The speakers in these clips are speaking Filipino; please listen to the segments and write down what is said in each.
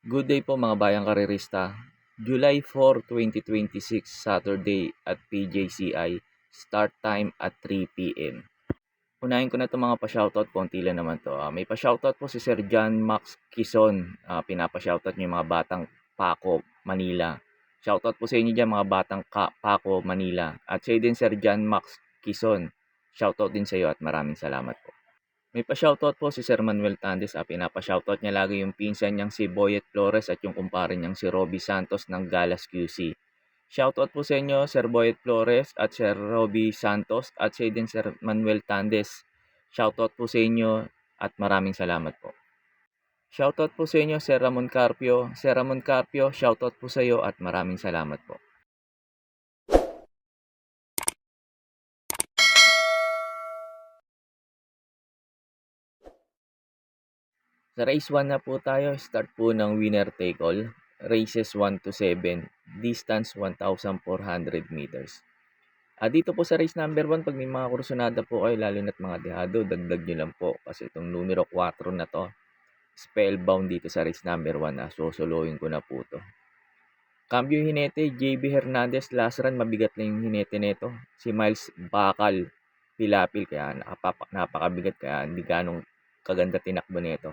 Good day po mga bayang karerista. July 4, 2026, Saturday at PJCI. Start time at 3 p.m. Unahin ko na itong mga pa-shoutout, konti lang naman to. May pa-shoutout po si Sir John Max Quizon. Pinapa-shoutout niyo yung mga batang Paco, Manila. Shoutout po sa inyo dyan mga batang Paco, Manila. At sa din Sir John Max Quizon. Shoutout din sa iyo at maraming salamat po. May pa-shoutout po si Sir Manuel Tandes. Pinapa-shoutout niya lagi yung pinsan niyang si Boyet Flores at yung kumpare niyang si Robby Santos ng Galas QC. Shoutout po sa inyo Sir Boyet Flores at Sir Robby Santos at sa din Sir Manuel Tandes. Shoutout po sa inyo at maraming salamat po. Shoutout po sa inyo Sir Ramon Carpio. Sir Ramon Carpio, shoutout po sa iyo at maraming salamat po. Sa race 1 na po tayo, start po ng winner take all. Races 1 to 7, distance 1,400 meters. Dito po sa race number 1, pag may mga kursunada po kayo, lalo na't mga dehado, dagdag nyo lang po. Kasi itong numero 4 na to, spellbound dito sa race number 1, susuluhin ko na po to. Cambio hinete, JB Hernandez, last run, mabigat lang yung hinete nito. Si Miles Bakal, pilapil, kaya napakabigat, kaya hindi ganong kaganda tinakbo nito.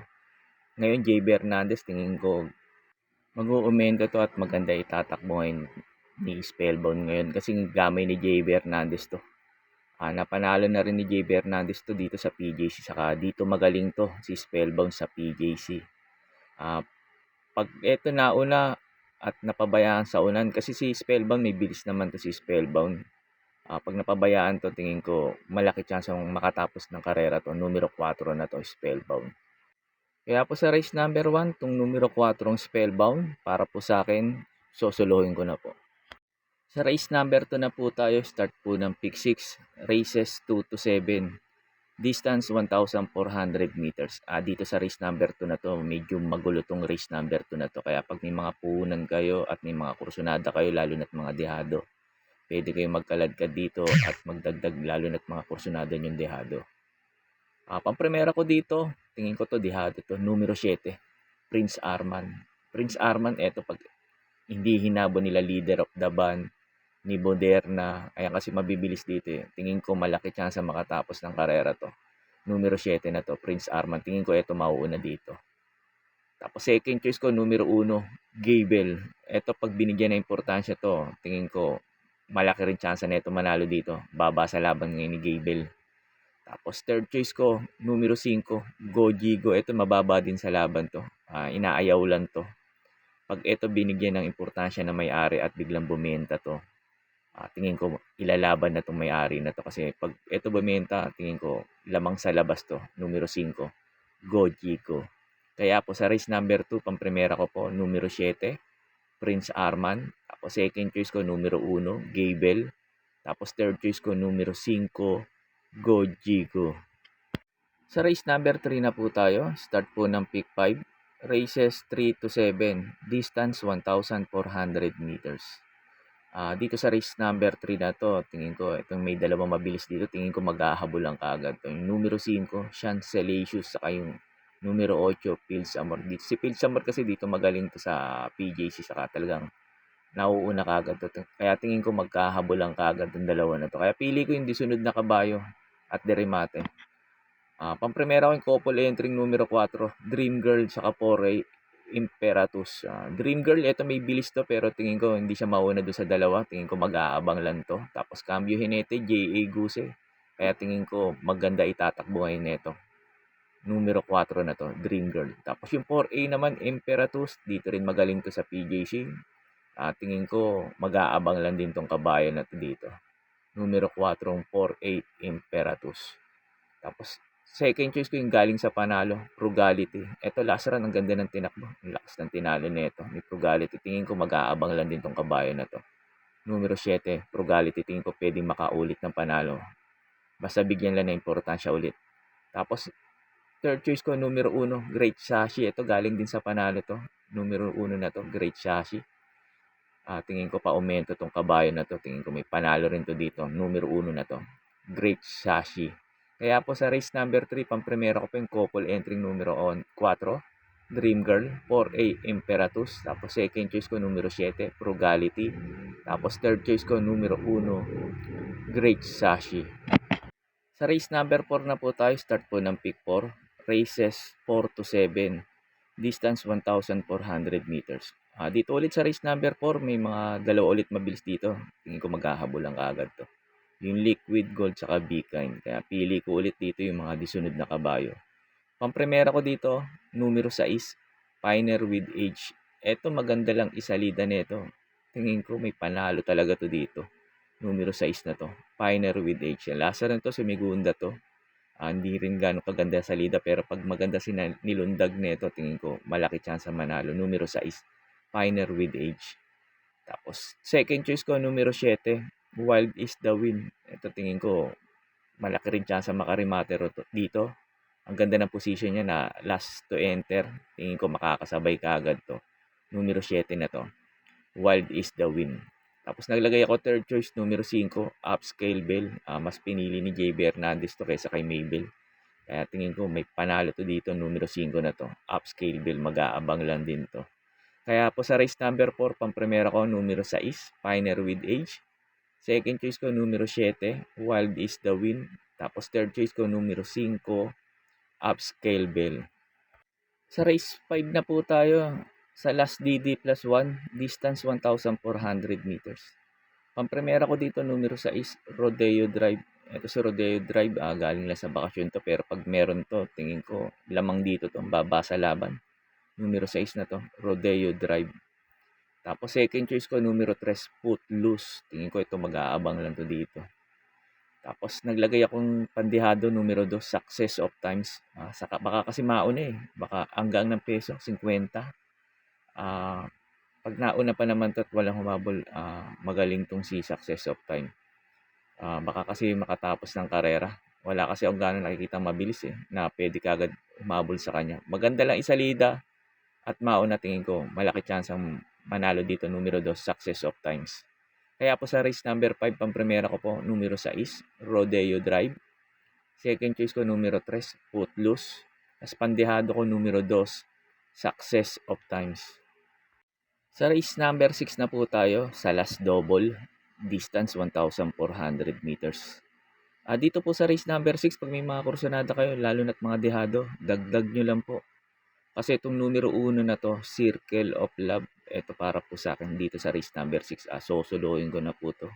Ngayon, JB Hernandez, tingin ko mag-uumento to at maganda itatakbo ngayon ni Spellbound ngayon kasi gamay ni JB Hernandez to. Napanalo na rin ni JB Hernandez to dito sa PJC, saka dito magaling to si Spellbound sa PJC. Pag eto nauna at napabayaan sa unan, kasi si Spellbound may bilis naman to si Spellbound. Pag napabayaan to, tingin ko malaki chance makatapos ng karera to. Numero 4 na to, Spellbound. Kaya po sa race number 1, itong numero 4 Spellbound, para po sa akin, susuluhin ko na po. Sa race number 2 na po tayo, start po ng pick 6, races 2 to 7, distance 1,400 meters. Dito sa race number 2 na to, medyo magulo tong race number 2 na to. Kaya pag may mga puhunan kayo at may mga kursunada kayo, lalo na't mga dehado, pwede kayong magkaladkad dito at magdagdag lalo na't mga kursunada yung dehado. Pamprimera ko dito, tingin ko to dehado to, numero 7, Prince Arman. Prince Arman, eto pag hindi hinabo nila leader of the band ni Moderna, ayan kasi mabibilis dito eh. Tingin ko malaki chance makatapos ng karera to. Numero 7 na to, Prince Arman. Tingin ko eto mauuna dito. Tapos second choice ko, numero 1, Gable. Eto pag binigyan ng importansya to, tingin ko malaki rin chance na ito manalo dito. Baba sa laban ngayon ni Gable. Tapos third choice ko, numero 5, Gojigo. Ito mababa din sa laban to. Inaayaw lang to. Pag ito binigyan ng importansya na may-ari at biglang bumenta to, tingin ko ilalaban na itong may-ari na to. Kasi pag ito bumenta, tingin ko lamang sa labas to. Numero 5, Gojigo. Kaya po sa race number 2, pamprimera ko po, numero 7, Prince Arman. Tapos second choice ko, numero 1, Gable. Tapos third choice ko, numero 5, Gojigo. Sa race number 3 na po tayo. Start po ng pick 5. Races 3 to 7. Distance 1,400 meters. Dito sa race number 3 na to, tingin ko itong may dalawang mabilis dito. Tingin ko maghahabol lang kaagad. Yung numero 5, Chancelatius, saka yung numero 8, Phil Samor. Si Phil Samor kasi dito magaling to sa PJC, saka talagang nauuna kaagad to. Kaya tingin ko magkahabol lang kaagad yung dalawa na to. Kaya pili ko yung disunod na kabayo at Deremate. Pamprimera ko yung couple entering numero 4, Dream Girl saka Foray Imperatus. Dream Girl, ito may bilis to pero tingin ko hindi siya mauna doon sa dalawa. Tingin ko mag-aabang lang to. Tapos Cambio Hinete, J.A. Guse. Kaya tingin ko maganda itatakbo ngayon nito. Numero 4 na to, Dream Girl. Tapos yung 4A naman, Imperatus. Dito rin magaling to sa PJC. Tingin ko mag-aabang lang din tong kabayo na to dito. Numero 4, 4-8, Imperatus. Tapos second choice ko yung galing sa panalo, Frugality. Ito last run, ang ganda ng tinakbo. Ang lakas ng tinalo nito ni Frugality. Tingin ko mag-aabang lang din tong kabayo na to. Numero 7, Frugality. Tingin ko pwedeng makaulit ng panalo. Basta bigyan lang ng importansya ulit. Tapos third choice ko, numero 1, Great Shashi. Ito galing din sa panalo to. Numero 1 na to, Great Shashi. Tingin ko pa aumento tong kabayo na to. Tingin ko may panalo rin to dito. Numero 1 na to, Great Shashi. Kaya po sa race number 3, pamprimera ko po yung couple entering numero 4, Dream Girl. 4A, Imperatus. Tapos second choice ko, numero 7, Frugality. Tapos third choice ko, numero 1, Great Sashi. Sa race number 4 na po tayo, start po ng pick 4. Races 4 to 7. Distance 1,400 meters. Dito ulit sa race number 4, may mga dalawa ulit mabilis dito. Tingin ko maghahabol lang kaagad to. Yung Liquid Gold saka Beacon. Kaya pili ko ulit dito yung mga disunod na kabayo. Pampremera ko dito, numero 6, Pioneer with Age. Eto maganda lang isalida nito. Tingin ko may panalo talaga to dito. Numero 6 na to, Pioneer with Age. Lasa rin to, sumigunda to. Hindi rin gano'ng kaganda sa salida, pero pag maganda nilundag nito, tingin ko malaki chance manalo. Numero 6, Pioneer with Age. Tapos second choice ko, numero 7, Wild is the Wind. Ito tingin ko malaki rin chance makarimate dito. Ang ganda ng position niya na last to enter. Tingin ko makakasabay kaagad to. Numero 7 na to, Wild is the Wind. Tapos naglagay ako third choice, numero 5, Upscale Bell. Mas pinili ni JB Hernandez to kaysa kay Maybell. Kaya tingin ko may panalo to dito, numero 5 na to, Upscale Bell. Mag-aabang lang din to. Kaya po sa race number 4, pampremera ko, numero 6, Pioneer with Age. Second choice ko, numero 7, Wild is the Wind. Tapos third choice ko, numero 5, Upscale Bell. Sa race 5 na po tayo. Sa last DD plus 1, distance 1,400 meters. Pampremera ko dito, numero 6, Rodeo Drive. Ito si Rodeo Drive, galing lang sa bakasyon to, pero pag meron to, tingin ko lamang dito to, babasa laban. Numero 6 na to, Rodeo Drive. Tapos second choice ko, numero 3, Footloose. Tingin ko ito mag-aabang lang to dito. Tapos naglagay akong pandihado, numero 2, Success of Times. Baka kasi mauna baka hanggang ng peso, 50. Pag nauna pa naman to at walang humabol, magaling tong si Success of Time. Baka kasi makatapos ng karera. Wala kasi akong gano'n nakikita mabilis na pwede kagad humabol sa kanya. Maganda lang isalida at mauna, tingin ko malaki chance ang manalo dito, numero 2, Success of Times. Kaya po sa race number 5, pampremera ko po, numero 6, Rodeo Drive. Second choice ko, numero 3, Footloose. Tapos pandihado ko, numero 2, Success of Times. Sa race number 6 na po tayo, sa last double, distance 1,400 meters. Dito po sa race number 6, pag may mga kursonada kayo, lalo na't mga dehado, dagdag nyo lang po. Kasi itong numero 1 na to, Circle of Love, ito para po sa akin dito sa race number 6. Sosolohin ko na po to.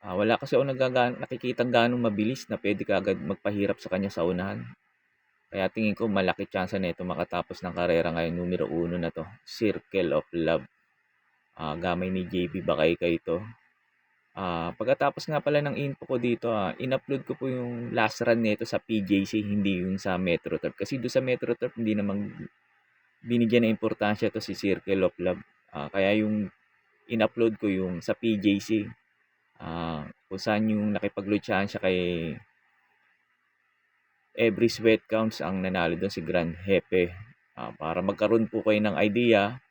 Wala kasi ako nakikitang ganong mabilis na pwede ka agad magpahirap sa kanya sa unahan. Kaya tingin ko malaki chance na ito makatapos ng karera ngayon. Numero 1 na to, Circle of Love. Gamay ni JB Bakay kayo ito. Pagkatapos nga pala ng info ko dito, in-upload ko po yung last run nito sa PJC, hindi yung sa Metro Turf. Kasi doon sa Metro Turf, hindi naman binigyan na importansya to si Circle of Love. Kaya yung in-upload ko yung sa PJC, kung saan yung nakipaglutsyahan siya kay Every Sweat Counts, ang nanalo doon si Grand Jefe. Para magkaroon po kayo ng idea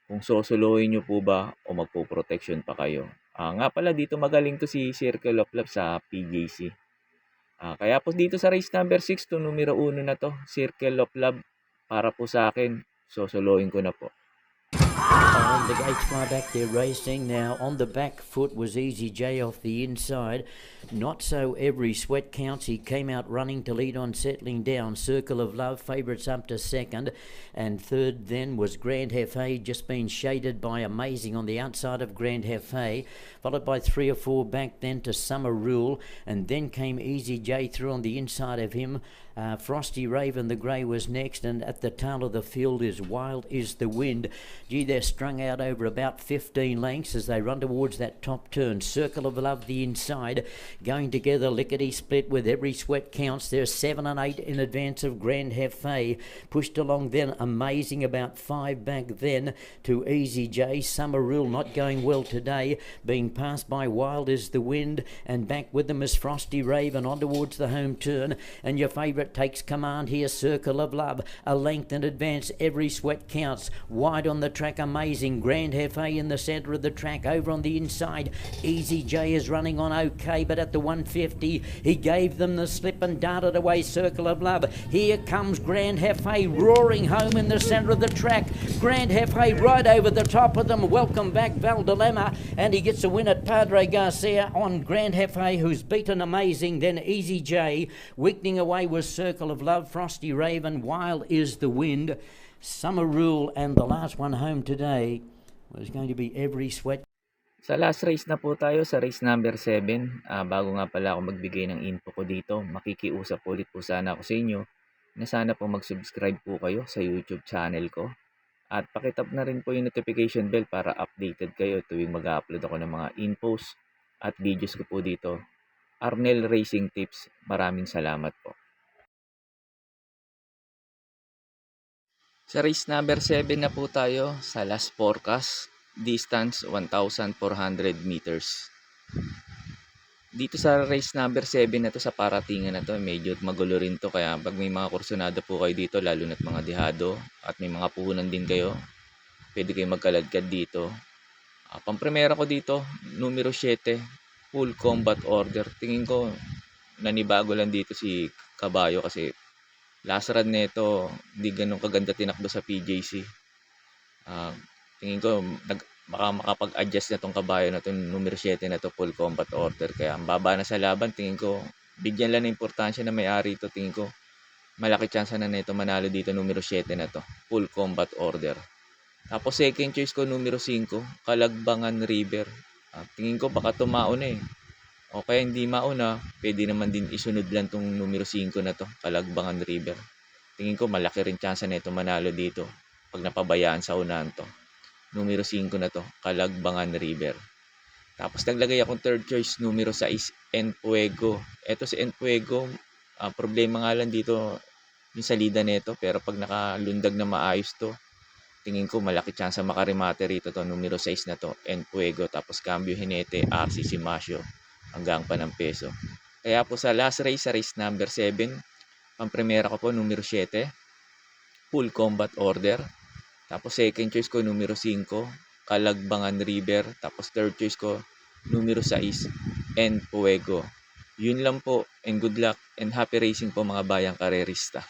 kung sosolohin nyo po ba o magpo-protection pa kayo. Nga pala dito magaling to si Circle of Love sa PJC. Kaya po dito sa race number 6 to, numero 1 na to, Circle of Love, para po sa akin, sosolohin ko na po. The gates far back there racing. Now on the back foot was Easy J off the inside. Not so Every Sweat Counts. He came out running to lead on, settling down. Circle of Love, favourites up to second. And third then was Grand Hefe, just been shaded by Amazing on the outside of Grand Hefe. Followed by 3 or 4 back then to Summer Rule. And then came Easy J through on the inside of him. Frosty Raven, the grey, was next, and at the tail of the field is Wild is the Wind. Gee, they're strung out over about 15 lengths as they run towards that top turn. Circle of Love the inside, going together lickety split with Every Sweat Counts. They're 7 and 8 in advance of Grand Hefe. Pushed along then Amazing, about 5 back then to Easy J. Summer Rule not going well today, being passed by Wild is the Wind, and back with them is Frosty Raven on towards the home turn, and your favourite favourite takes command here, Circle of Love. A length in advance, Every Sweat Counts. Wide on the track, Amazing. Grand Hefe in the centre of the track. Over on the inside, Easy J is running on okay, but at the 150, he gave them the slip and darted away, Circle of Love. Here comes Grand Hefe roaring home in the centre of the track. Grand Hefe right over the top of them. Welcome back, Valdilemma, and he gets a win at Padre Garcia on Grand Hefe, who's beaten Amazing, then Easy J. Weakening away was Circle of Love, Frosty Raven, Wild is the Wind, Summer Rule, and the last one home today was going to be Every Sweat. Sa last race na po tayo, sa race number 7. Bago nga pala ako magbigay ng info ko dito, makikiusap ulit po sana ako sa inyo na sana po mag-subscribe po kayo sa YouTube channel ko. At pakitap na rin po yung notification bell para updated kayo tuwing mag-upload ako ng mga infos at videos ko po dito. Arnel Racing Tips, maraming salamat po. Sa race number 7 na po tayo, sa last forecast, distance 1,400 meters. Dito sa race number 7 na to, sa paratingan na to, medyo magulo rin to, kaya pag may mga kursunado po kayo dito, lalo na't mga dehado at may mga puhunan din kayo, pwede kayo magkaladkad dito. Pampremera ko dito, numero 7, full combat order. Tingin ko nanibago lang dito si Kabayo kasi last run nito hindi ganun kaganda tinakbo sa PJC. Tingin ko baka makapag-adjust na tong Kabayo na tong numero 7 na to, full combat order. Kaya ang baba na sa laban, tingin ko bigyan lang ng importansya na may-ari ito. Tingin ko malaki chance na nito manalo dito numero 7 na to, full combat order. Tapos second choice ko numero 5, Kalagbangan River. Tingin ko baka tumaon na eh. O kaya hindi mauna, pwede naman din isunod lang tong numero 5 na to, Kalagbangan River. Tingin ko malaki rin chance na ito manalo dito pag napabayaan sa unahan to. Numero 5 na to, Kalagbangan River. Tapos naglagay akong third choice, numero 6, Enfuego. Ito si Enfuego, problema nga lang dito yung salida nito, pero pag nakalundag na maayos to, tingin ko malaki chance makarimate rito to, numero 6 na to, Enfuego. Tapos Cambio Jinete, RC Simasio, hanggang pa ng peso. Kaya po sa last race, sa race number 7, pampremera ko po numero 7, full combat order. Tapos second choice ko numero 5, Kalagbangan River. Tapos third choice ko numero 6, Enfuego. Yun lang po, and good luck and happy racing po mga bayang karerista.